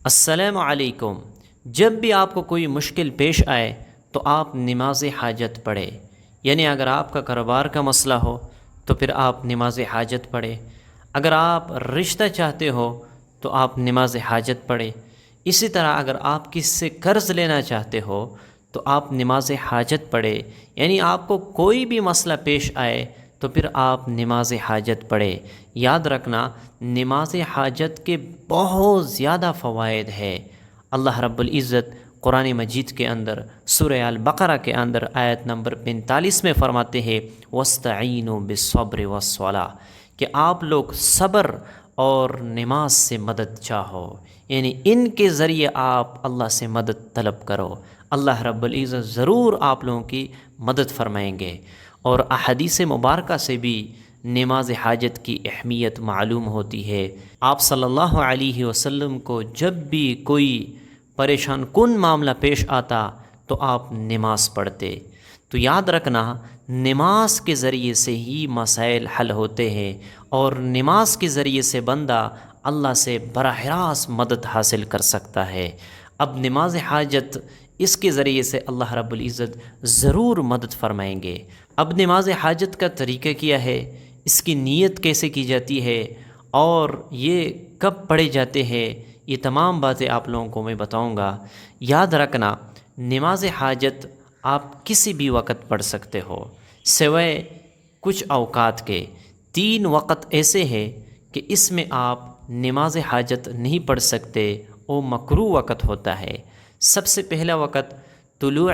السلام علیکم۔ جب بھی آپ کو کوئی مشکل پیش آئے تو آپ نماز حاجت پڑھیں، یعنی اگر آپ کا کاروبار کا مسئلہ ہو تو پھر آپ نماز حاجت پڑھیں، اگر آپ رشتہ چاہتے ہو تو آپ نماز حاجت پڑھیں، اسی طرح اگر آپ کس سے قرض لینا چاہتے ہو تو آپ نماز حاجت پڑھیں، یعنی آپ کو کوئی بھی مسئلہ پیش آئے تو پھر آپ نماز حاجت پڑھیں۔ یاد رکھنا، نماز حاجت کے بہت زیادہ فوائد ہے۔ اللہ رب العزت قرآن مجید کے اندر سورہ البقرہ کے اندر آیت نمبر 45 میں فرماتے ہیں وَاسْتَعِینُوا بِالصَّبْرِ وَالصَّلَاةِ کہ آپ لوگ صبر اور نماز سے مدد چاہو، یعنی ان کے ذریعے آپ اللہ سے مدد طلب کرو، اللہ رب العزت ضرور آپ لوگوں کی مدد فرمائیں گے۔ اور احادیث مبارکہ سے بھی نماز حاجت کی اہمیت معلوم ہوتی ہے۔ آپ صلی اللہ علیہ وسلم کو جب بھی کوئی پریشان کن معاملہ پیش آتا تو آپ نماز پڑھتے۔ تو یاد رکھنا، نماز کے ذریعے سے ہی مسائل حل ہوتے ہیں، اور نماز کے ذریعے سے بندہ اللہ سے براہ راست مدد حاصل کر سکتا ہے۔ اب نماز حاجت، اس کے ذریعے سے اللہ رب العزت ضرور مدد فرمائیں گے۔ اب نماز حاجت کا طریقہ کیا ہے، اس کی نیت کیسے کی جاتی ہے، اور یہ کب پڑھے جاتے ہیں، یہ تمام باتیں آپ لوگوں کو میں بتاؤں گا۔ یاد رکھنا، نماز حاجت آپ کسی بھی وقت پڑھ سکتے ہو، سوائے کچھ اوقات کے۔ 3 وقت ایسے ہیں کہ اس میں آپ نماز حاجت نہیں پڑھ سکتے، وہ مکروہ وقت ہوتا ہے۔ سب سے پہلا وقت طلوع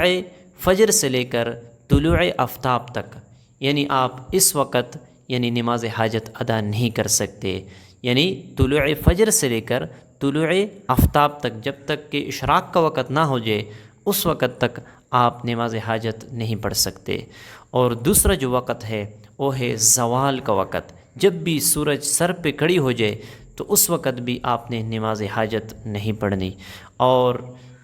فجر سے لے کر طلوع آفتاب تک، یعنی آپ اس وقت یعنی نماز حاجت ادا نہیں کر سکتے، یعنی طلوع فجر سے لے کر طلوع آفتاب تک، جب تک کہ اشراق کا وقت نہ ہو جائے اس وقت تک آپ نماز حاجت نہیں پڑھ سکتے۔ اور دوسرا جو وقت ہے وہ ہے زوال کا وقت، جب بھی سورج سر پہ کھڑی ہو جائے تو اس وقت بھی آپ نے نماز حاجت نہیں پڑھنی۔ اور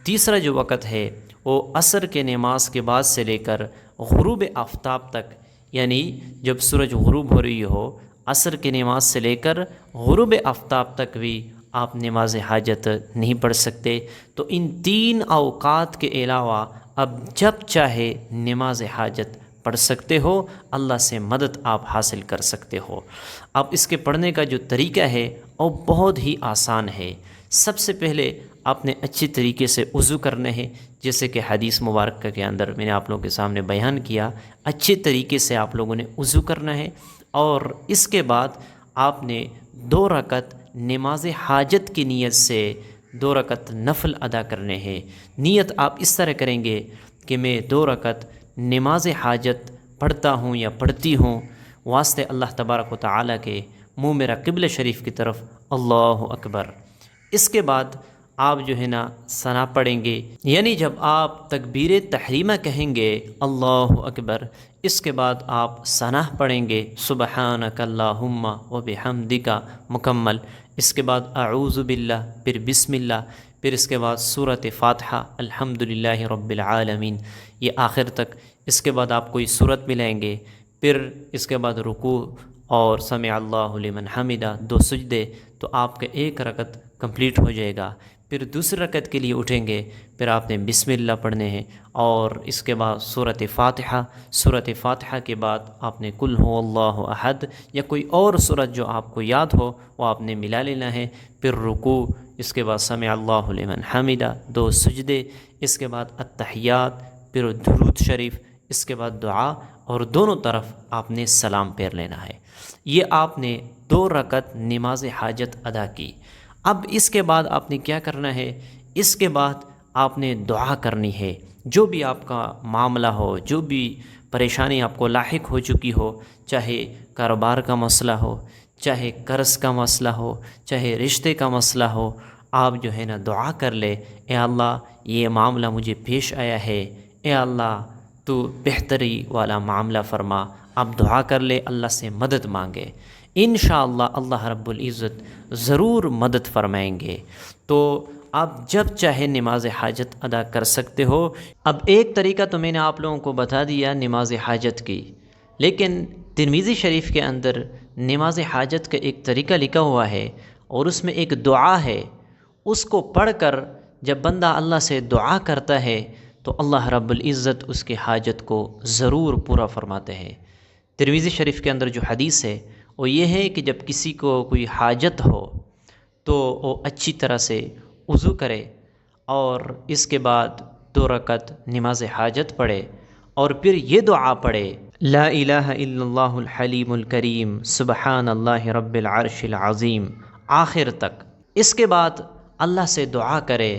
تیسرا جو وقت ہے وہ عصر کے نماز کے بعد سے لے کر غروب آفتاب تک، یعنی جب سورج غروب ہو رہی ہو، عصر کی نماز سے لے کر غروب آفتاب تک بھی آپ نماز حاجت نہیں پڑھ سکتے۔ تو ان 3 اوقات کے علاوہ اب جب چاہے نماز حاجت پڑھ سکتے ہو، اللہ سے مدد آپ حاصل کر سکتے ہو۔ اب اس کے پڑھنے کا جو طریقہ ہے وہ بہت ہی آسان ہے۔ سب سے پہلے آپ نے اچھی طریقے سے وضو کرنا ہے، جیسے کہ حدیث مبارکہ کے اندر میں نے آپ لوگوں کے سامنے بیان کیا، اچھے طریقے سے آپ لوگوں نے وضو کرنا ہے۔ اور اس کے بعد آپ نے 2 رکعت نماز حاجت کی نیت سے 2 رکعت نفل ادا کرنے ہیں۔ نیت آپ اس طرح کریں گے کہ میں 2 رکعت نماز حاجت پڑھتا ہوں یا پڑھتی ہوں واسطے اللہ تبارک و تعالیٰ کے، منہ میرا قبلہ شریف کی طرف، اللہ اکبر۔ اس کے بعد آپ جو ہے نا ثنا پڑھیں گے، یعنی جب آپ تکبیر تحریمہ کہیں گے اللہ اکبر، اس کے بعد آپ ثنا پڑھیں گے سبحانک اللہم و بحمدک مکمل، اس کے بعد اعوذ باللہ، پھر بسم اللہ، پھر اس کے بعد سورۃ فاتحہ الحمدللہ رب العالمین، یہ آخر تک۔ اس کے بعد آپ کوئی سورت ملائیں گے، پھر اس کے بعد رکوع اور سمع اللہ لمن حمدہ، 2 سجدے، تو آپ کا 1 رکعت کمپلیٹ ہو جائے گا۔ پھر دوسری رکعت کے لیے اٹھیں گے، پھر آپ نے بسم اللہ پڑھنے ہیں، اور اس کے بعد سورۃ فاتحہ، سورۃ فاتحہ کے بعد آپ نے قل هو اللہ احد یا کوئی اور سورت جو آپ کو یاد ہو وہ آپ نے ملا لینا ہے، پھر رکوع، اس کے بعد سمع اللہ لمن حمدہ، 2 سجدے، اس کے بعد التحیات، پھر درود شریف، اس کے بعد دعا، اور دونوں طرف آپ نے سلام پھیر لینا ہے۔ یہ آپ نے 2 رکعت نماز حاجت ادا کی۔ اب اس کے بعد آپ نے کیا کرنا ہے، اس کے بعد آپ نے دعا کرنی ہے۔ جو بھی آپ کا معاملہ ہو، جو بھی پریشانی آپ کو لاحق ہو چکی ہو، چاہے کاروبار کا مسئلہ ہو، چاہے قرض کا مسئلہ ہو، چاہے رشتے کا مسئلہ ہو، آپ جو ہے نا دعا کر لے، اے اللہ یہ معاملہ مجھے پیش آیا ہے، اے اللہ تو بہتری والا معاملہ فرما۔ آپ دعا کر لے، اللہ سے مدد مانگے، انشاءاللہ اللہ رب العزت ضرور مدد فرمائیں گے۔ تو آپ جب چاہے نماز حاجت ادا کر سکتے ہو۔ اب ایک طریقہ تو میں نے آپ لوگوں کو بتا دیا نماز حاجت کی، لیکن ترمذی شریف کے اندر نماز حاجت کا ایک طریقہ لکھا ہوا ہے، اور اس میں ایک دعا ہے، اس کو پڑھ کر جب بندہ اللہ سے دعا کرتا ہے تو اللہ رب العزت اس کے حاجت کو ضرور پورا فرماتے ہیں۔ ترمذی شریف کے اندر جو حدیث ہے وہ یہ ہے کہ جب کسی کو کوئی حاجت ہو تو وہ اچھی طرح سے وضو کرے اور اس کے بعد 2 رکعت نماز حاجت پڑھے اور پھر یہ دعا پڑھے، لا الہ الا اللہ الحلیم الکریم سبحان اللہ رب العرش العظیم، آخر تک۔ اس کے بعد اللہ سے دعا کرے۔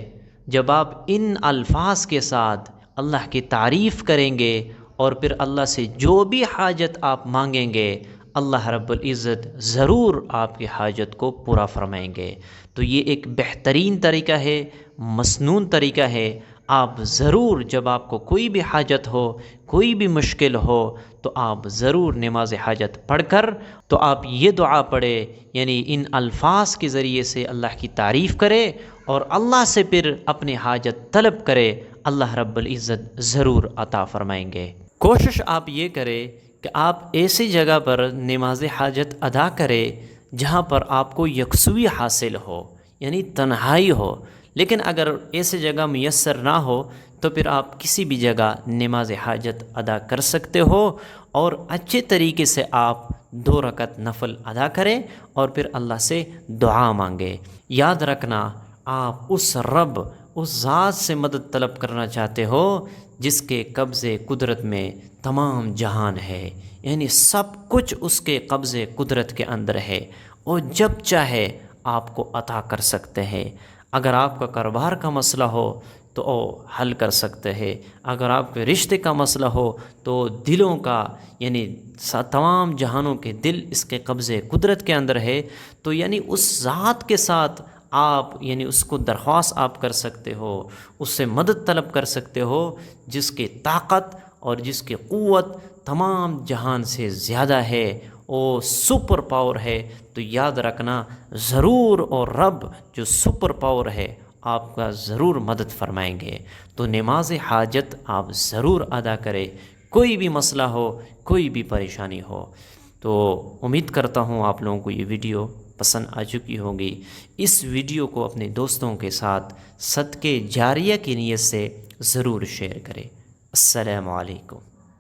جب آپ ان الفاظ کے ساتھ اللہ کی تعریف کریں گے اور پھر اللہ سے جو بھی حاجت آپ مانگیں گے، اللہ رب العزت ضرور آپ کی حاجت کو پورا فرمائیں گے۔ تو یہ ایک بہترین طریقہ ہے، مسنون طریقہ ہے۔ آپ ضرور جب آپ کو کوئی بھی حاجت ہو، کوئی بھی مشکل ہو، تو آپ ضرور نماز حاجت پڑھ کر تو آپ یہ دعا پڑھے، یعنی ان الفاظ کے ذریعے سے اللہ کی تعریف کرے اور اللہ سے پھر اپنی حاجت طلب کرے، اللہ رب العزت ضرور عطا فرمائیں گے۔ کوشش آپ یہ کریں کہ آپ ایسی جگہ پر نماز حاجت ادا کرے جہاں پر آپ کو یکسوئی حاصل ہو، یعنی تنہائی ہو۔ لیکن اگر ایسی جگہ میسر نہ ہو تو پھر آپ کسی بھی جگہ نماز حاجت ادا کر سکتے ہو اور اچھے طریقے سے آپ 2 رکعت نفل ادا کریں اور پھر اللہ سے دعا مانگے۔ یاد رکھنا، آپ اس رب، اس ذات سے مدد طلب کرنا چاہتے ہو جس کے قبضے قدرت میں تمام جہان ہے، یعنی سب کچھ اس کے قبضے قدرت کے اندر ہے، اور جب چاہے آپ کو عطا کر سکتے ہیں۔ اگر آپ کا کاروبار کا مسئلہ ہو تو حل کر سکتے ہیں، اگر آپ کے رشتے کا مسئلہ ہو تو دلوں کا، یعنی تمام جہانوں کے دل اس کے قبضے قدرت کے اندر ہے، تو یعنی اس ذات کے ساتھ آپ یعنی اس کو درخواست آپ کر سکتے ہو، اس سے مدد طلب کر سکتے ہو جس کی طاقت اور جس کی قوت تمام جہان سے زیادہ ہے، وہ سپر پاور ہے۔ تو یاد رکھنا ضرور، اور رب جو سپر پاور ہے آپ کا ضرور مدد فرمائیں گے۔ تو نماز حاجت آپ ضرور ادا کریں، کوئی بھی مسئلہ ہو، کوئی بھی پریشانی ہو۔ تو امید کرتا ہوں آپ لوگوں کو یہ ویڈیو پسند آ چکی ہوگی۔ اس ویڈیو کو اپنے دوستوں کے ساتھ صدقے جاریہ کی نیت سے ضرور شیئر کریں۔ السلام علیکم۔